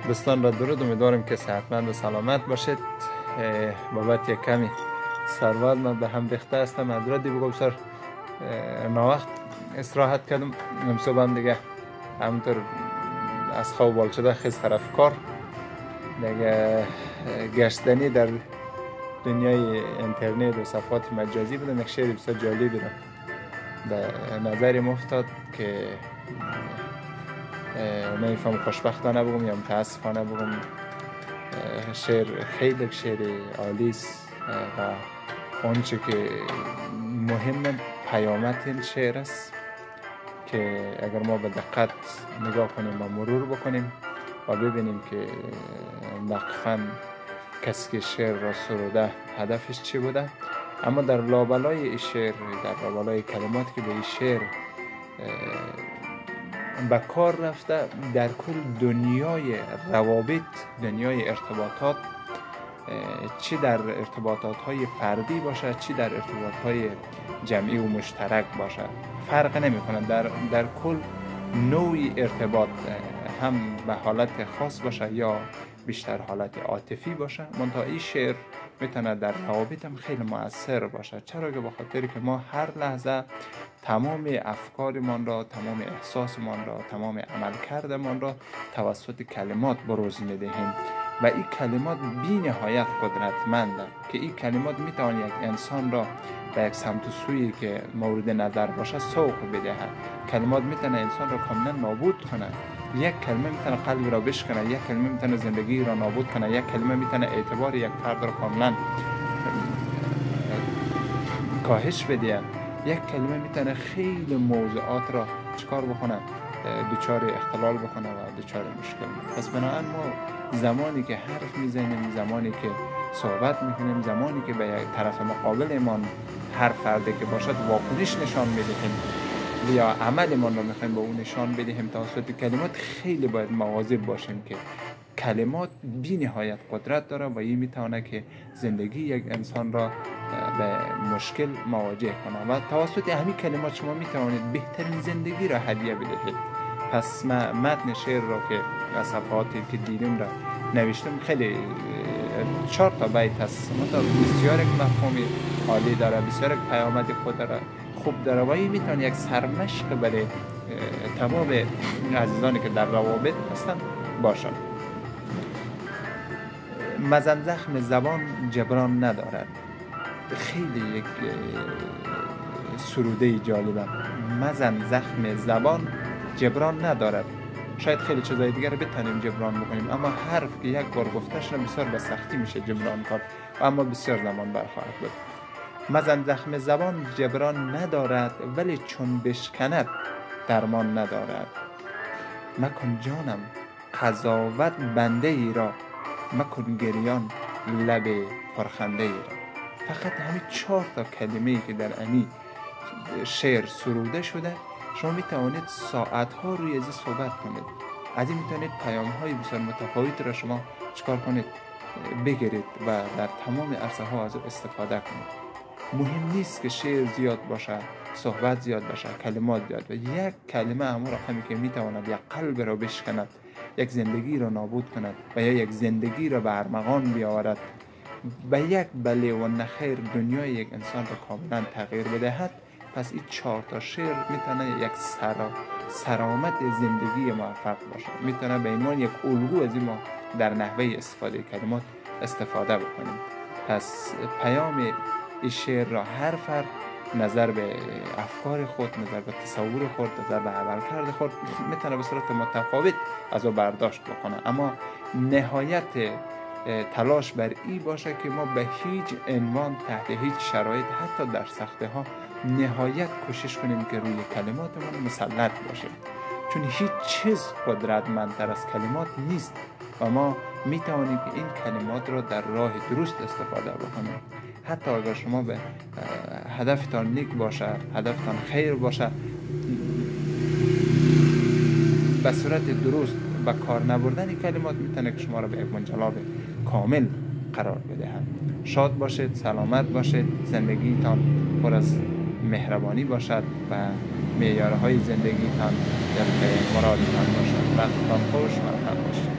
دوستان را درود، امیدوارم که صحتمند و سلامت باشید. بابت یک کمی سروال من به هم ریخته هستم. از را دیگه بسر ناوقت استراحت کردم. صبح هم دیگه همونطور از خواب بال شده خیز طرف کار دیگه گشتنی در دنیای اینترنت و صفحات مجازی بودم. یک شعر بسیار جالبی را به نظرم افتاد که نمیفهم خوشبختانه بگم یا متاسفانه بگم. شعر خیلی شعر عالی است و آنچه که مهم پیامت این شعر است که اگر ما به دقت نگاه کنیم و مرور بکنیم و ببینیم که دقیقاً کسی که شعر را سروده هدفش چی بوده، اما در لابلای این شعر، در لابلای کلماتی که به این شعر به کار رفته، در کل دنیای روابط، دنیای ارتباطات، چی در ارتباطات های فردی باشه چی در ارتباطات های جمعی و مشترک باشه، فرق نمی کنه. در کل نوعی ارتباط هم به حالت خاص باشه یا بیشتر حالت عاطفی باشه، منتها این شعر میتونه در روابط هم خیلی مؤثر باشه. چرا که به خاطر که ما هر لحظه تمام افکارمان را، تمام احساسمان را، تمام عملکردمان را توسط کلمات بروز میدهیم و این کلمات بی نهایت قدرتمنده که این کلمات میتوان یک انسان را به یک سمت و سویی که مورد نظر باشه سوق بدهد. کلمات میتونه انسان را کاملا نابود کنه. یک کلمه میتونه قلب را بشکنه، یک کلمه میتونه زندگی را نابود کنه، یک کلمه میتونه اعتبار یک فرد را کاملا کاهش بده. یک کلمه میتونه خیلی موضوعات را چکار بکنه، دچار اختلال بکنه و دچار مشکل. پس بنابراین ما زمانی که حرف میزنیم، زمانی که صحبت میکنیم، زمانی که به یک طرف مقابلمان هر فرده که باشد واکنش نشان میدهیم یا عملمان را میخوایم به اون نشان بدهیم توسط کلمات، خیلی باید مواظب باشیم که کلمات بی نهایت قدرت داره و این میتونه که زندگی یک انسان را به مشکل مواجه کنه و توسط همین کلمات شما میتوانید بهترین زندگی را هدیه بدهید. پس متن شعر را که از صفحاتی که دیدیم را نوشتم، خیلی 4 تا بیت هست، بسیار یک مفهومی عالی داره، بسیار یک پیامد خود داره، خوب داره و این میتونه یک سرمشق برای تمام عزیزانی که در روابط هستن باشد. مزن زخم زبان جبران ندارد. خیلی یک سروده جالبه. مزن زخم زبان جبران ندارد. شاید خیلی چیزای دیگر بتونیم جبران بکنیم، اما حرف که یک بار گفته شده بسیار به سختی میشه جبران کرد و اما بسیار زمان برخواهد بود. مزن زخم زبان جبران ندارد، ولی چون بشکند درمان ندارد. مکن جانم قضاوت بنده ای را، مکن گریان لب پرخنده ای را. فقط همین 4 تا کلمه ای که در امی شعر سروده شده، شما میتوانید ساعت ها روی ازی صحبت کنید. از این میتونید پیام های بسیار متفاوت را شما چکار کنید، بگیرید و در تمام عرصه ها از او استفاده کنید. مهم نیست که شعر زیاد باشه، صحبت زیاد باشه، کلمات زیاد باشه. یک کلمه همون رقمی که میتواند یک قلب را بشکند، یک زندگی را نابود کند و یا یک زندگی را به ارمغان بیاورد، به یک بله و نخیر دنیای یک انسان را کاملا تغییر بدهد. پس این 4 تا شعر میتونه یک سرآمد زندگی موفق باشه، میتونه به عنوان یک الگو از ما در نحوه استفاده کلمات استفاده بکنیم. پس پیام این شعر را هر فرد نظر به افکار خود، نظر به تصور خود، نظر به عملکرد خود میتونه به صورت متفاوت از او برداشت بکنه، اما نهایت تلاش بر این باشه که ما به هیچ عنوان تحت هیچ شرایط، حتی در سخته ها، نهایت کوشش کنیم که روی کلماتمون مسلط باشیم، چون هیچ چیز قدرتمندتر از کلمات نیست و ما میتوانیم که این کلمات را در راه درست استفاده بکنیم. حتی اگر شما به هدفتان نیک باشه، هدفتان خیر باشه، به صورت درست و کار نبردن این کلمات میتونه که شما را به یک منجلاب کامل قرار بدهد. شاد باشید، سلامت باشید، زندگیتان پر از مهربانی باشد و معیارهای زندگیتان در مرادتان باشد. وقتتان خوش، مرحبا باشید.